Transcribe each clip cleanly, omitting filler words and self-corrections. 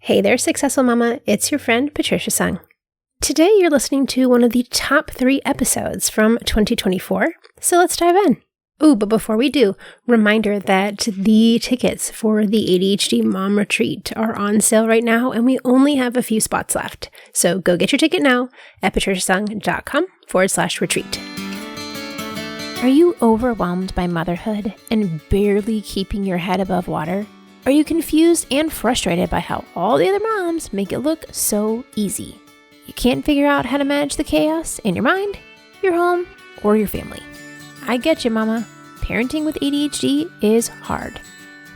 Hey there, Successful Mama. It's your friend, Patricia Sung. Today, you're listening to one of the top 3 episodes from 2024, so let's dive in. Ooh, but before we do, reminder that the tickets for the ADHD Mom Retreat are on sale right now, and we only have a few spots left. So go get your ticket now at patriciasung.com/retreat. Are you overwhelmed by motherhood and barely keeping your head above water? Are you confused and frustrated by how all the other moms make it look so easy? You can't figure out how to manage the chaos in your mind, your home, or your family. I get you, mama. Parenting with ADHD is hard.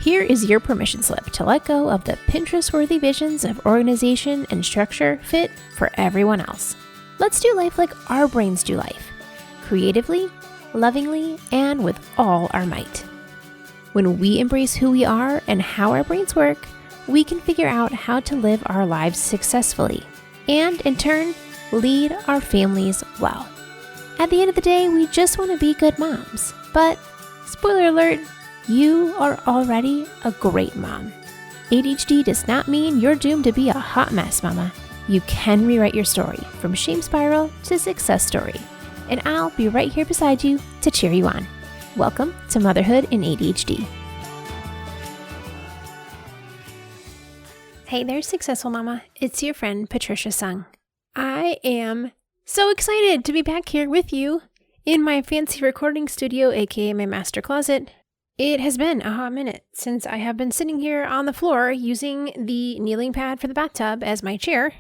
Here is your permission slip to let go of the Pinterest-worthy visions of organization and structure fit for everyone else. Let's do life like our brains do life. Creatively, lovingly, and with all our might. When we embrace who we are and how our brains work, we can figure out how to live our lives successfully and, in turn, lead our families well. At the end of the day, we just want to be good moms. But, spoiler alert, you are already a great mom. ADHD does not mean you're doomed to be a hot mess, mama. You can rewrite your story from shame spiral to success story. And I'll be right here beside you to cheer you on. Welcome to Motherhood in ADHD. Hey there, Successful Mama. It's your friend, Patricia Sung. I am so excited to be back here with you in my fancy recording studio, aka my master closet. It has been a hot minute since I have been sitting here on the floor using the kneeling pad for the bathtub as my chair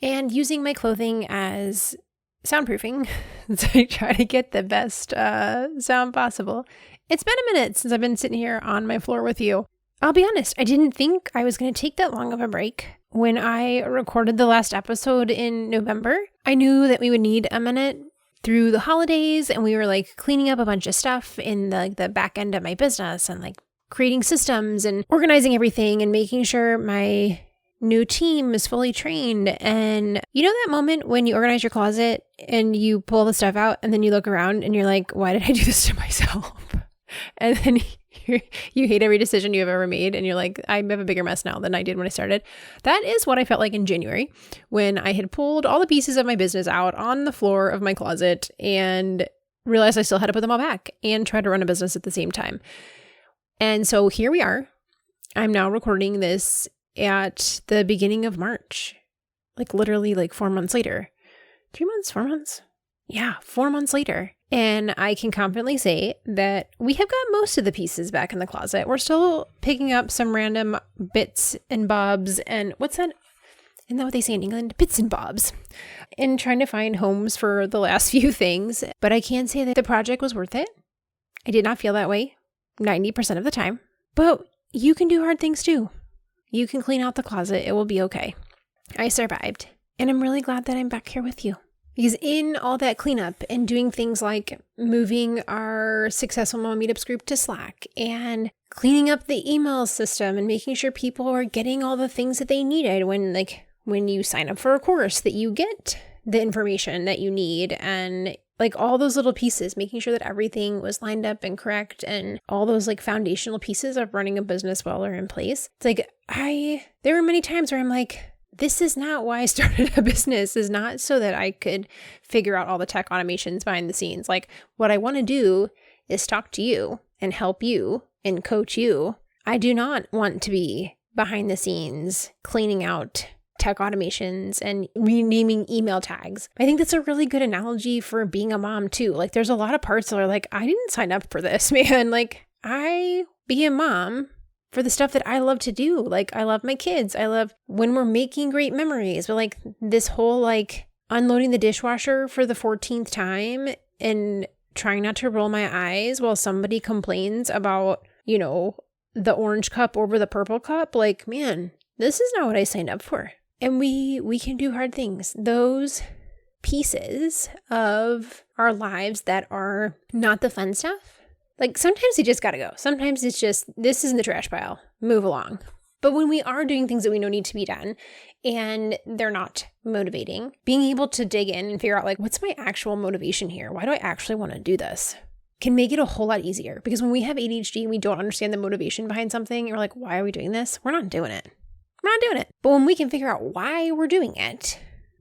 and using my clothing as soundproofing to try to get the best sound possible. It's been a minute since I've been sitting here on my floor with you. I'll be honest, I didn't think I was going to take that long of a break. When I recorded the last episode in November, I knew that we would need a minute through the holidays, and we were like cleaning up a bunch of stuff in the back end of my business and like creating systems and organizing everything and making sure my new team is fully trained. And you know that moment when you organize your closet and you pull the stuff out and then you look around and you're like, why did I do this to myself? And then you hate every decision you have ever made and you're like, I have a bigger mess now than I did when I started. That is what I felt like in January when I had pulled all the pieces of my business out on the floor of my closet and realized I still had to put them all back and try to run a business at the same time. And so here we are. I'm now recording this at the beginning of March, like literally like 4 months later. 3 months, 4 months? Yeah, 4 months later. And I can confidently say that we have got most of the pieces back in the closet. We're still picking up some random bits and bobs and what's that? Isn't that what they say in England? Bits and bobs. And trying to find homes for the last few things. But I can say that the project was worth it. I did not feel that way 90% of the time. But you can do hard things too. You can clean out the closet. It will be okay. I survived. And I'm really glad that I'm back here with you. Because in all that cleanup and doing things like moving our Successful Mom Meetups group to Slack and cleaning up the email system and making sure people are getting all the things that they needed when you sign up for a course, that you get the information that you need, and like all those little pieces, making sure that everything was lined up and correct, and all those like foundational pieces of running a business well are in place. It's like there were many times where I'm like, this is not why I started a business. Is not so that I could figure out all the tech automations behind the scenes. Like what I want to do is talk to you and help you and coach you. I do not want to be behind the scenes cleaning out tech automations and renaming email tags. I think that's a really good analogy for being a mom too. Like there's a lot of parts that are like, I didn't sign up for this, man. Like I be a mom for the stuff that I love to do. Like I love my kids. I love when we're making great memories. But like this whole like unloading the dishwasher for the 14th time and trying not to roll my eyes while somebody complains about, the orange cup over the purple cup. Like, man, this is not what I signed up for. And we can do hard things. Those pieces of our lives that are not the fun stuff. Like sometimes you just gotta go. Sometimes it's just, this is in the trash pile, move along. But when we are doing things that we know need to be done and they're not motivating, being able to dig in and figure out like, what's my actual motivation here? Why do I actually want to do this? Can make it a whole lot easier. Because when we have ADHD and we don't understand the motivation behind something, you're like, why are we doing this? We're not doing it. we're not doing it. But when we can figure out why we're doing it,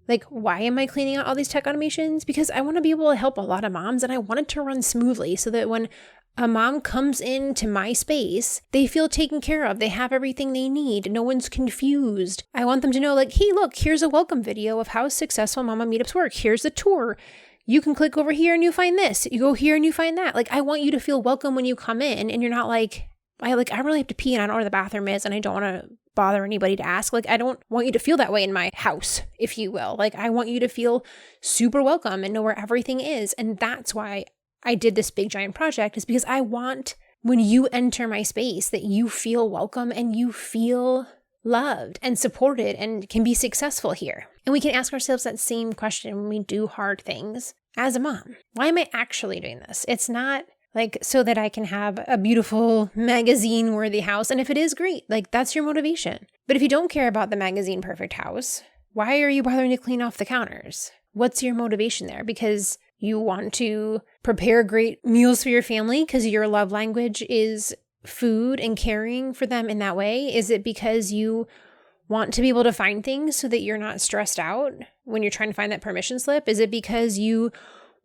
like, why am I cleaning out all these tech automations? Because I want to be able to help a lot of moms, and I want it to run smoothly so that when a mom comes into my space, they feel taken care of. They have everything they need. No one's confused. I want them to know, like, hey, look, here's a welcome video of how successful Mama Meetups work. Here's the tour. You can click over here and you find this. You go here and you find that. Like, I want you to feel welcome when you come in, and you're not like, I really have to pee and I don't know where the bathroom is and I don't want to bother anybody to ask. Like, I don't want you to feel that way in my house, if you will. Like, I want you to feel super welcome and know where everything is. And that's why I did this big giant project, is because I want, when you enter my space, that you feel welcome and you feel loved and supported and can be successful here. And we can ask ourselves that same question when we do hard things as a mom. Why am I actually doing this? It's not like so that I can have a beautiful magazine-worthy house. And if it is, great. Like, that's your motivation. But if you don't care about the magazine perfect house, why are you bothering to clean off the counters? What's your motivation there? Because you want to prepare great meals for your family because your love language is food and caring for them in that way? Is it because you want to be able to find things so that you're not stressed out when you're trying to find that permission slip? Is it because you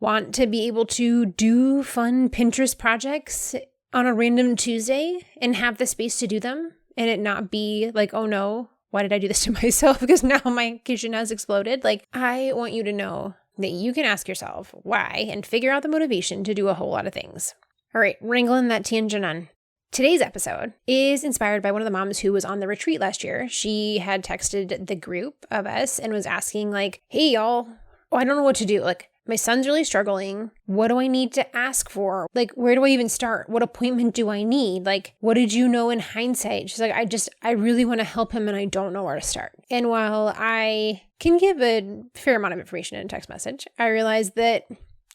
want to be able to do fun Pinterest projects on a random Tuesday and have the space to do them and it not be like, oh no, why did I do this to myself? Because now my kitchen has exploded. Like, I want you to know that you can ask yourself why and figure out the motivation to do a whole lot of things. All right, wrangling that tangent on. Today's episode is inspired by one of the moms who was on the retreat last year. She had texted the group of us and was asking, like, hey, y'all, I don't know what to do. Like, my son's really struggling. What do I need to ask for? Like, where do I even start? What appointment do I need? Like, what did you know in hindsight? She's like, I really want to help him and I don't know where to start. And while I can give a fair amount of information in a text message, I realized that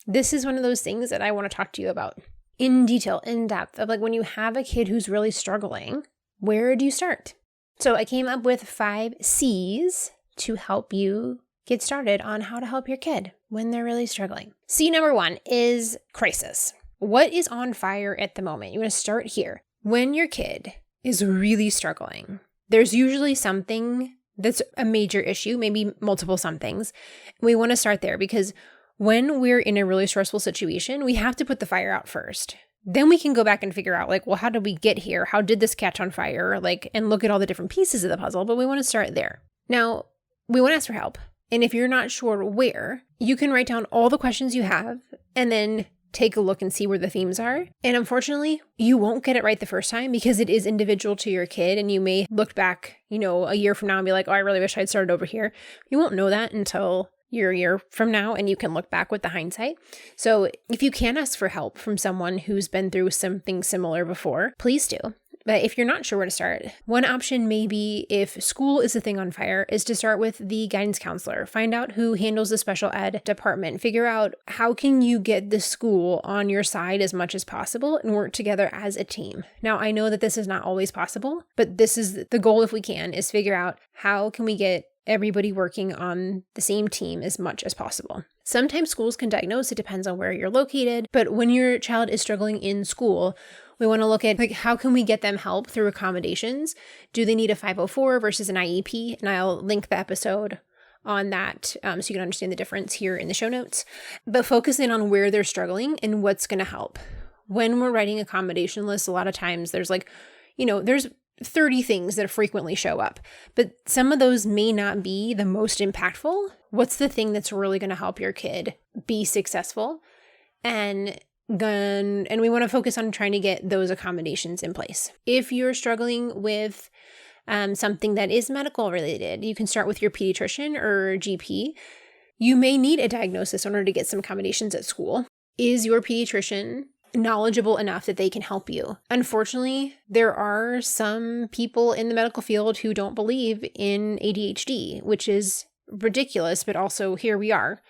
this is one of those things that I want to talk to you about in detail, in depth, of like, when you have a kid who's really struggling, where do you start? So I came up with 5 C's to help you get started on how to help your kid when they're really struggling. C number 1 is crisis. What is on fire at the moment? You want to start here. When your kid is really struggling, there's usually something that's a major issue, maybe multiple somethings. We want to start there because when we're in a really stressful situation, we have to put the fire out first. Then we can go back and figure out, like, well, how did we get here? How did this catch on fire? Like, and look at all the different pieces of the puzzle, but we want to start there. Now, we want to ask for help. And if you're not sure where, you can write down all the questions you have and then take a look and see where the themes are. And unfortunately, you won't get it right the first time because it is individual to your kid. And you may look back, a year from now and be like, oh, I really wish I'd started over here. You won't know that until you're a year from now and you can look back with the hindsight. So if you can ask for help from someone who's been through something similar before, please do. But if you're not sure where to start, one option may be, if school is a thing on fire, is to start with the guidance counselor. Find out who handles the special ed department. Figure out how can you get the school on your side as much as possible and work together as a team. Now, I know that this is not always possible, but this is the goal if we can, is figure out how can we get everybody working on the same team as much as possible. Sometimes schools can diagnose, it depends on where you're located, but when your child is struggling in school, we want to look at, like, how can we get them help through accommodations? Do they need a 504 versus an IEP? And I'll link the episode on that so you can understand the difference here in the show notes. But focus in on where they're struggling and what's going to help. When we're writing accommodation lists, a lot of times there's there's 30 things that frequently show up, but some of those may not be the most impactful. What's the thing that's really going to help your kid be successful? And we want to focus on trying to get those accommodations in place. If you're struggling with something that is medical related, you can start with your pediatrician or GP. You may need a diagnosis in order to get some accommodations at school. Is your pediatrician knowledgeable enough that they can help you? Unfortunately, there are some people in the medical field who don't believe in ADHD, which is ridiculous, but also here we are.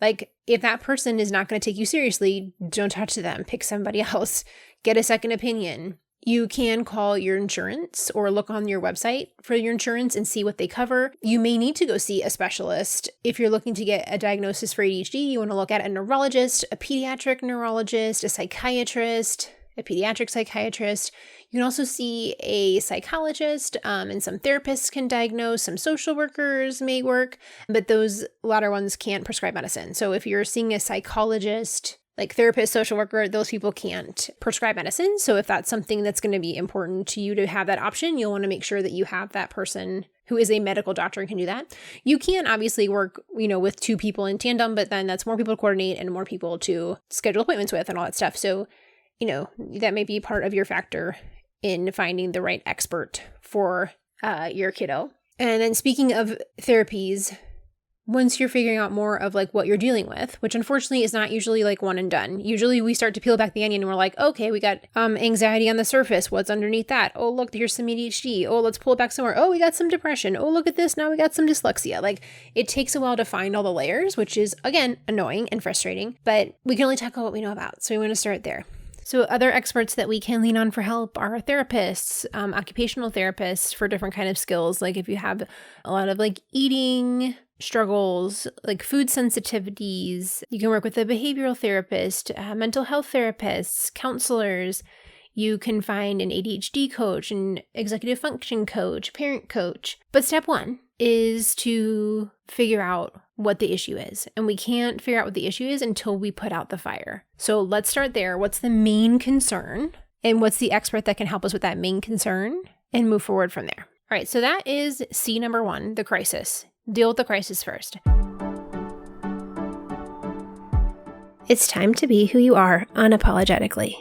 Like, if that person is not going to take you seriously, don't touch them. Pick somebody else. Get a second opinion. You can call your insurance or look on your website for your insurance and see what they cover. You may need to go see a specialist. If you're looking to get a diagnosis for ADHD, you want to look at a neurologist, a pediatric neurologist, a psychiatrist, a pediatric psychiatrist. You can also see a psychologist, and some therapists can diagnose, some social workers may work, but those latter ones can't prescribe medicine. So if you're seeing a psychologist, like therapist, social worker, those people can't prescribe medicine. So if that's something that's going to be important to you to have that option, you'll want to make sure that you have that person who is a medical doctor and can do that. You can obviously work, with 2 people in tandem, but then that's more people to coordinate and more people to schedule appointments with and all that stuff. So, that may be part of your factor in finding the right expert for your kiddo. And then speaking of therapies, once you're figuring out more of like what you're dealing with, which unfortunately is not usually like one and done. Usually we start to peel back the onion and we're like, okay, we got anxiety on the surface. What's underneath that? Oh, look, here's some ADHD. Oh, let's pull it back some more. Oh, we got some depression. Oh, look at this. Now we got some dyslexia. Like it takes a while to find all the layers, which is again, annoying and frustrating, but we can only tackle what we know about. So we want to start there. So other experts that we can lean on for help are therapists, occupational therapists for different kind of skills. Like if you have a lot of like eating struggles, like food sensitivities, you can work with a behavioral therapist, mental health therapists, counselors. You can find an ADHD coach, an executive function coach, parent coach. But step 1 is to figure out what the issue is. And we can't figure out what the issue is until we put out the fire. So let's start there. What's the main concern? And what's the expert that can help us with that main concern? And move forward from there. All right, so that is C number 1, the crisis. Deal with the crisis first. It's time to be who you are unapologetically.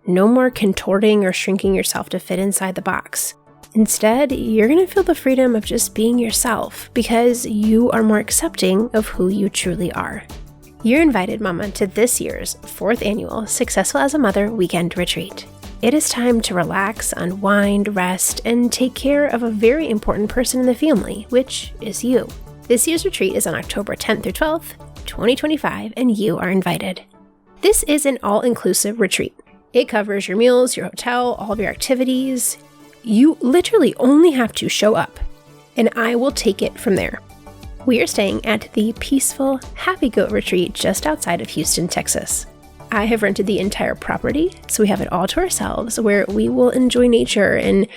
No more contorting or shrinking yourself to fit inside the box. Instead, you're going to feel the freedom of just being yourself because you are more accepting of who you truly are. You're invited, Mama, to this year's 4th annual Successful as a Mother Weekend Retreat. It is time to relax, unwind, rest, and take care of a very important person in the family, which is you. This year's retreat is on October 10th through 12th, 2025, and you are invited. This is an all-inclusive retreat. It covers your meals, your hotel, all of your activities. You literally only have to show up, and I will take it from there. We are staying at the peaceful Happy Goat Retreat just outside of Houston, Texas. I have rented the entire property, so we have it all to ourselves, where we will enjoy nature and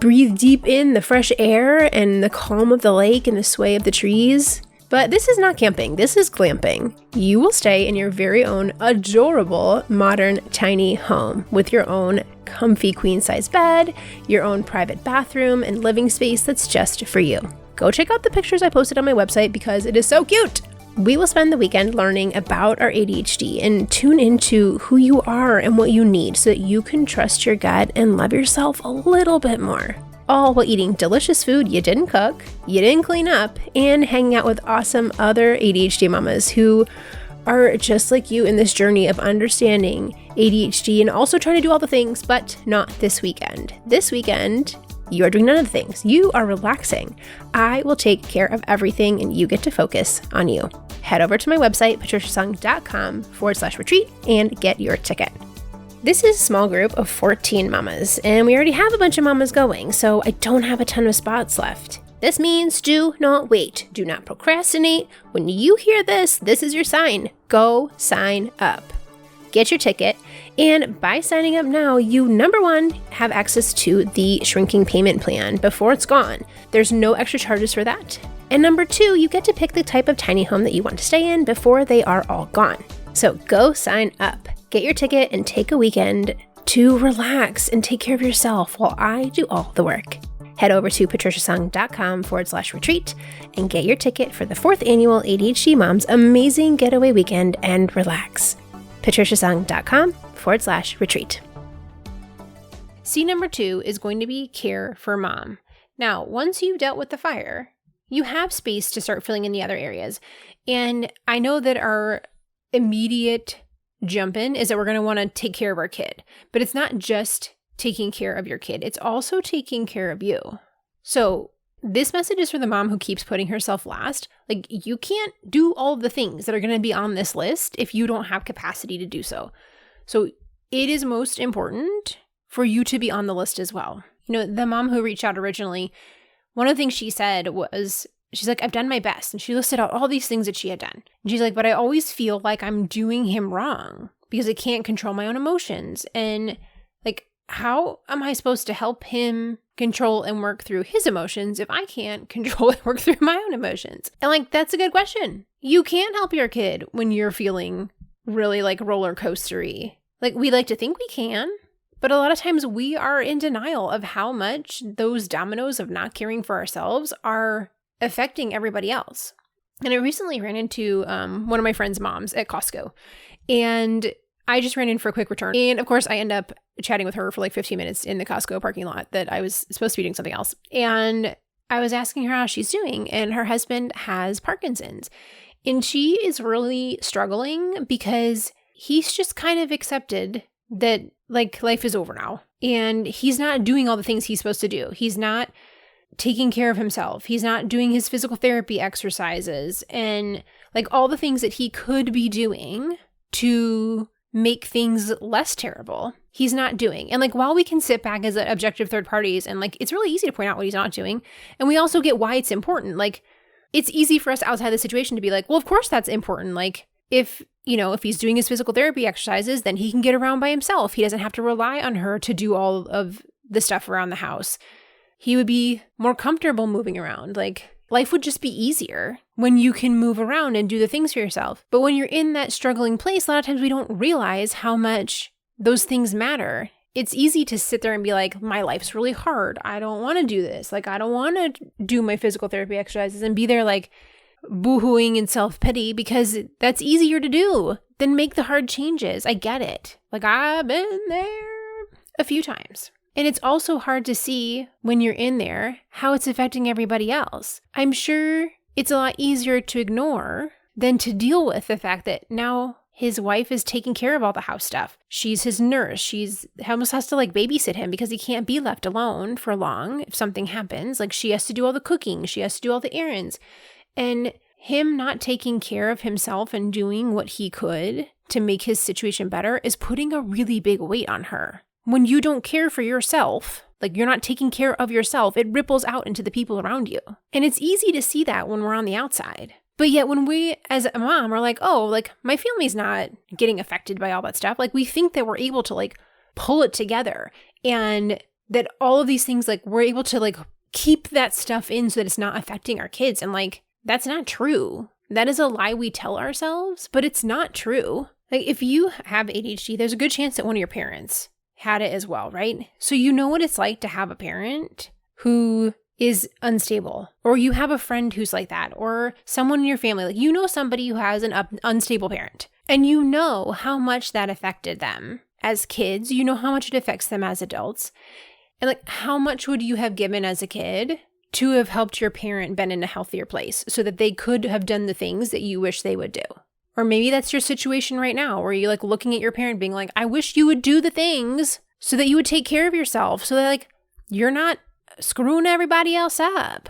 breathe deep in the fresh air and the calm of the lake and the sway of the trees. But this is not camping, this is glamping. You will stay in your very own adorable, modern, tiny home with your own comfy queen-size bed, your own private bathroom, and living space that's just for you. Go check out the pictures I posted on my website because it is so cute! We will spend the weekend learning about our ADHD and tune into who you are and what you need so that you can trust your gut and love yourself a little bit more. All while eating delicious food you didn't cook, you didn't clean up, and hanging out with awesome other ADHD mamas who are just like you in this journey of understanding ADHD and also trying to do all the things, but not this weekend. This weekend, you are doing none of the things. You are relaxing. I will take care of everything and you get to focus on you. Head over to my website, patriciasung.com/retreat and get your ticket. This is a small group of 14 mamas, and we already have a bunch of mamas going, so I don't have a ton of spots left. This means do not wait. Do not procrastinate. When you hear this, this is your sign. Go sign up. Get your ticket, and by signing up now, you, number 1, have access to the shrinking payment plan before it's gone. There's no extra charges for that. And number 2, you get to pick the type of tiny home that you want to stay in before they are all gone. So go sign up. Get your ticket and take a weekend to relax and take care of yourself while I do all the work. Head over to patriciasung.com/retreat and get your ticket for the 4th annual ADHD Moms Amazing Getaway Weekend and relax. patriciasung.com/retreat. C number 2 is going to be care for mom. Now, once you've dealt with the fire, you have space to start filling in the other areas. And I know that our immediate jump in is that we're going to want to take care of our kid, but it's not just taking care of your kid. It's also taking care of you. So this message is for the mom who keeps putting herself last. Like, you can't do all of the things that are going to be on this list if you don't have capacity to do so. So it is most important for you to be on the list as well. You know, the mom who reached out originally, one of the things she said was, she's like, I've done my best. And she listed out all these things that she had done. And she's like, but I always feel like I'm doing him wrong because I can't control my own emotions. And like, how am I supposed to help him control and work through his emotions if I can't control and work through my own emotions? And like, that's a good question. You can help your kid when you're feeling really like roller coastery. Like, we like to think we can, but a lot of times we are in denial of how much those dominoes of not caring for ourselves are affecting everybody else. And I recently ran into one of my friend's moms at Costco, and I just ran in for a quick return. And of course, I end up chatting with her for like 15 minutes in the Costco parking lot that I was supposed to be doing something else. And I was asking her how she's doing, and her husband has Parkinson's. And she is really struggling because he's just kind of accepted that like life is over now. And he's not doing all the things he's supposed to do. He's not taking care of himself. He's not doing his physical therapy exercises and like all the things that he could be doing to make things less terrible. He's not doing. And like, while we can sit back as objective third parties and like, it's really easy to point out what he's not doing. And we also get why it's important. Like, it's easy for us outside the situation to be like, well, of course that's important. Like, if he's doing his physical therapy exercises, then he can get around by himself. He doesn't have to rely on her to do all of the stuff around the house. He would be more comfortable moving around. Like, life would just be easier when you can move around and do the things for yourself. But when you're in that struggling place, a lot of times we don't realize how much those things matter. It's easy to sit there and be like, my life's really hard. I don't want to do this. Like, I don't want to do my physical therapy exercises and be there like boohooing and self-pity, because that's easier to do than make the hard changes. I get it. Like, I've been there a few times. And it's also hard to see when you're in there how it's affecting everybody else. I'm sure it's a lot easier to ignore than to deal with the fact that now his wife is taking care of all the house stuff. She's his nurse. She almost has to like babysit him because he can't be left alone for long if something happens. Like, she has to do all the cooking. She has to do all the errands. And him not taking care of himself and doing what he could to make his situation better is putting a really big weight on her. When you don't care for yourself, like you're not taking care of yourself, it ripples out into the people around you. And it's easy to see that when we're on the outside. But yet when we as a mom are like, oh, like my family's not getting affected by all that stuff. Like, we think that we're able to like pull it together and that all of these things, like we're able to like keep that stuff in so that it's not affecting our kids. And like, that's not true. That is a lie we tell ourselves, but it's not true. Like, if you have ADHD, there's a good chance that one of your parents had it as well, right? So you know what it's like to have a parent who is unstable, or you have a friend who's like that, or someone in your family, like you know somebody who has an unstable parent, and you know how much that affected them as kids. You know how much it affects them as adults. And like, how much would you have given as a kid to have helped your parent been in a healthier place so that they could have done the things that you wish they would do? Or maybe that's your situation right now where you're like looking at your parent being like, I wish you would do the things so that you would take care of yourself, so that like you're not screwing everybody else up.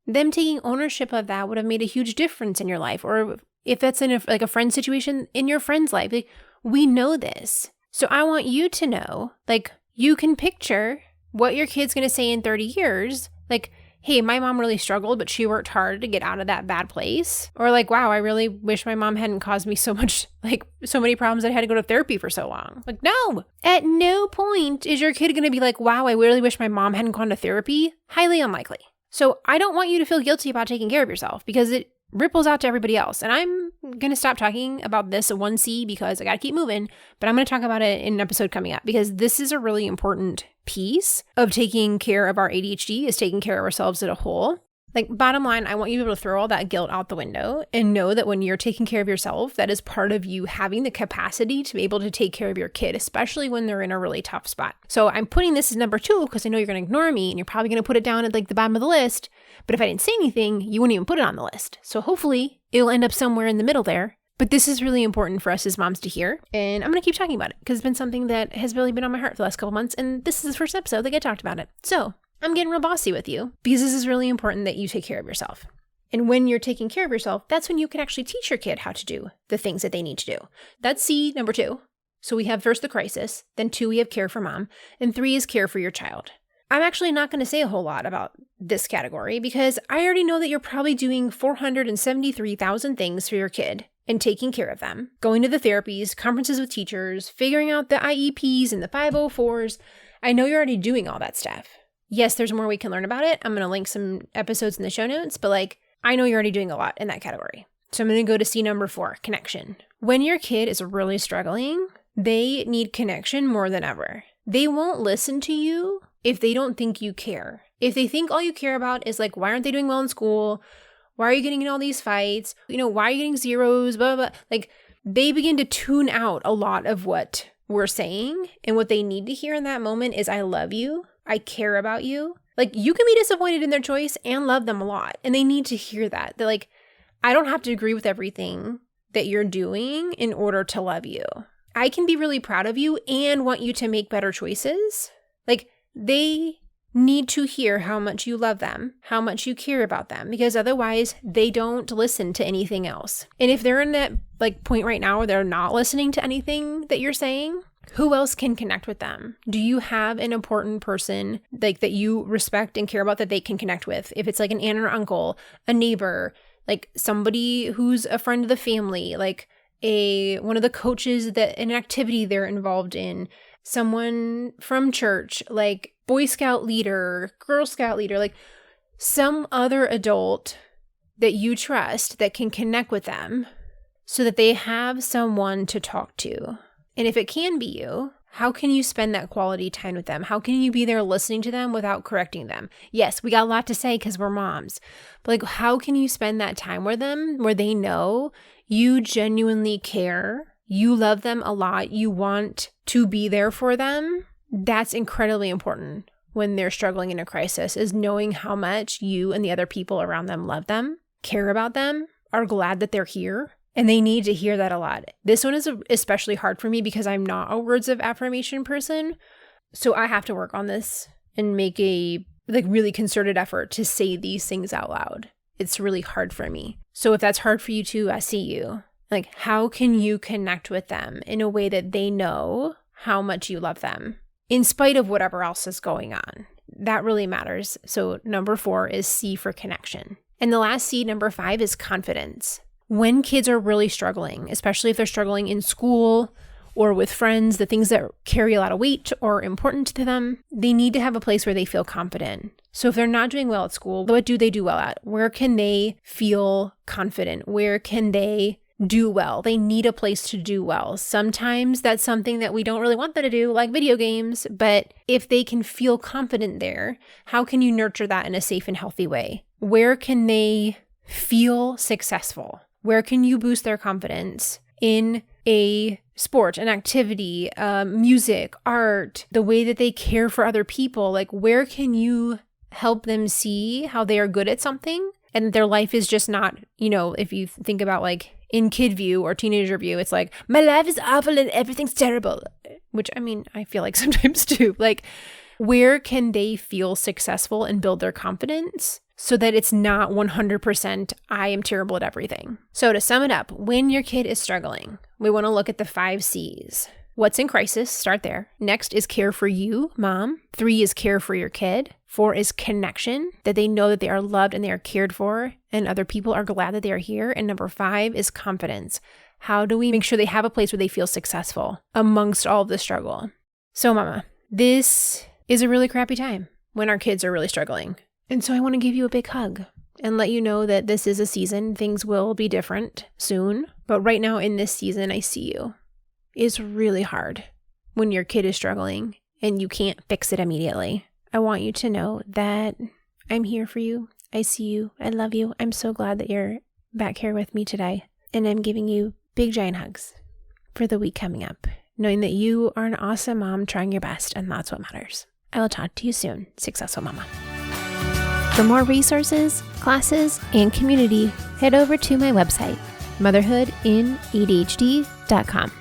Them taking ownership of that would have made a huge difference in your life. Or if that's in a friend situation in your friend's life, like, we know this. So I want you to know, like, you can picture what your kid's going to say in 30 years. Like, hey, my mom really struggled, but she worked hard to get out of that bad place. Or like, wow, I really wish my mom hadn't caused me so many problems that I had to go to therapy for so long. Like, no, at no point is your kid going to be like, wow, I really wish my mom hadn't gone to therapy. Highly unlikely. So I don't want you to feel guilty about taking care of yourself, because it ripples out to everybody else. And I'm going to stop talking about this at 1C because I got to keep moving, but I'm going to talk about it in an episode coming up, because this is a really important piece of taking care of our ADHD, is taking care of ourselves as a whole. Like, bottom line, I want you to be able to throw all that guilt out the window and know that when you're taking care of yourself, that is part of you having the capacity to be able to take care of your kid, especially when they're in a really tough spot. So I'm putting this as number 2 because I know you're going to ignore me and you're probably going to put it down at like the bottom of the list. But if I didn't say anything, you wouldn't even put it on the list. So hopefully it'll end up somewhere in the middle there. But this is really important for us as moms to hear. And I'm going to keep talking about it because it's been something that has really been on my heart for the last couple months. And this is the first episode that I talked about it. So I'm getting real bossy with you because this is really important that you take care of yourself. And when you're taking care of yourself, that's when you can actually teach your kid how to do the things that they need to do. That's C, number 2. So we have first the crisis, then 2, we have care for mom, and 3 is care for your child. I'm actually not going to say a whole lot about this category because I already know that you're probably doing 473,000 things for your kid and taking care of them, going to the therapies, conferences with teachers, figuring out the IEPs and the 504s. I know you're already doing all that stuff. Yes, there's more we can learn about it. I'm going to link some episodes in the show notes, but like, I know you're already doing a lot in that category. So I'm going to go to C number 4, connection. When your kid is really struggling, they need connection more than ever. They won't listen to you if they don't think you care. If they think all you care about is like, why aren't they doing well in school? Why are you getting in all these fights? Why are you getting zeros? Blah, blah, blah. Like, they begin to tune out a lot of what we're saying. And what they need to hear in that moment is, I love you. I care about you. Like, you can be disappointed in their choice and love them a lot. And they need to hear that. They're like, I don't have to agree with everything that you're doing in order to love you. I can be really proud of you and want you to make better choices. Like, they need to hear how much you love them, how much you care about them, because otherwise they don't listen to anything else. And if they're in that like point right now where they're not listening to anything that you're saying, who else can connect with them? Do you have an important person like that you respect and care about that they can connect with? If it's like an aunt or uncle, a neighbor, like somebody who's a friend of the family, like one of the coaches that an activity they're involved in, someone from church, like Boy Scout leader, Girl Scout leader, like some other adult that you trust that can connect with them so that they have someone to talk to. And if it can be you, how can you spend that quality time with them? How can you be there listening to them without correcting them? Yes, we got a lot to say because we're moms. But like, how can you spend that time with them where they know you genuinely care, you love them a lot, you want to be there for them? That's incredibly important when they're struggling in a crisis, is knowing how much you and the other people around them love them, care about them, are glad that they're here. And they need to hear that a lot. This one is especially hard for me because I'm not a words of affirmation person. So I have to work on this and make a really concerted effort to say these things out loud. It's really hard for me. So if that's hard for you too, I see you. Like, how can you connect with them in a way that they know how much you love them in spite of whatever else is going on? That really matters. So number 4 is C for connection. And the last C, number 5, is confidence. When kids are really struggling, especially if they're struggling in school or with friends, the things that carry a lot of weight or are important to them, they need to have a place where they feel confident. So if they're not doing well at school, what do they do well at? Where can they feel confident? Where can they do well? They need a place to do well. Sometimes that's something that we don't really want them to do, like video games, but if they can feel confident there, how can you nurture that in a safe and healthy way? Where can they feel successful? Where can you boost their confidence in a sport, an activity, music, art, the way that they care for other people? Like, where can you help them see how they are good at something and their life is just not, if you think about like in kid view or teenager view, it's like, my life is awful and everything's terrible, which I feel like sometimes too. Like, where can they feel successful and build their confidence so that it's not 100% I am terrible at everything? So to sum it up, when your kid is struggling, we want to look at the 5 C's. What's in crisis? Start there. Next is care for you, mom. 3 is care for your kid. 4 is connection, that they know that they are loved and they are cared for and other people are glad that they are here. And number 5 is confidence. How do we make sure they have a place where they feel successful amongst all of the struggle? So mama, this is a really crappy time when our kids are really struggling. And so I want to give you a big hug and let you know that this is a season. Things will be different soon. But right now in this season, I see you. It's really hard when your kid is struggling and you can't fix it immediately. I want you to know that I'm here for you. I see you. I love you. I'm so glad that you're back here with me today. And I'm giving you big giant hugs for the week coming up, knowing that you are an awesome mom trying your best, and that's what matters. I will talk to you soon. Successful Mama. For more resources, classes, and community, head over to my website, motherhoodinadhd.com.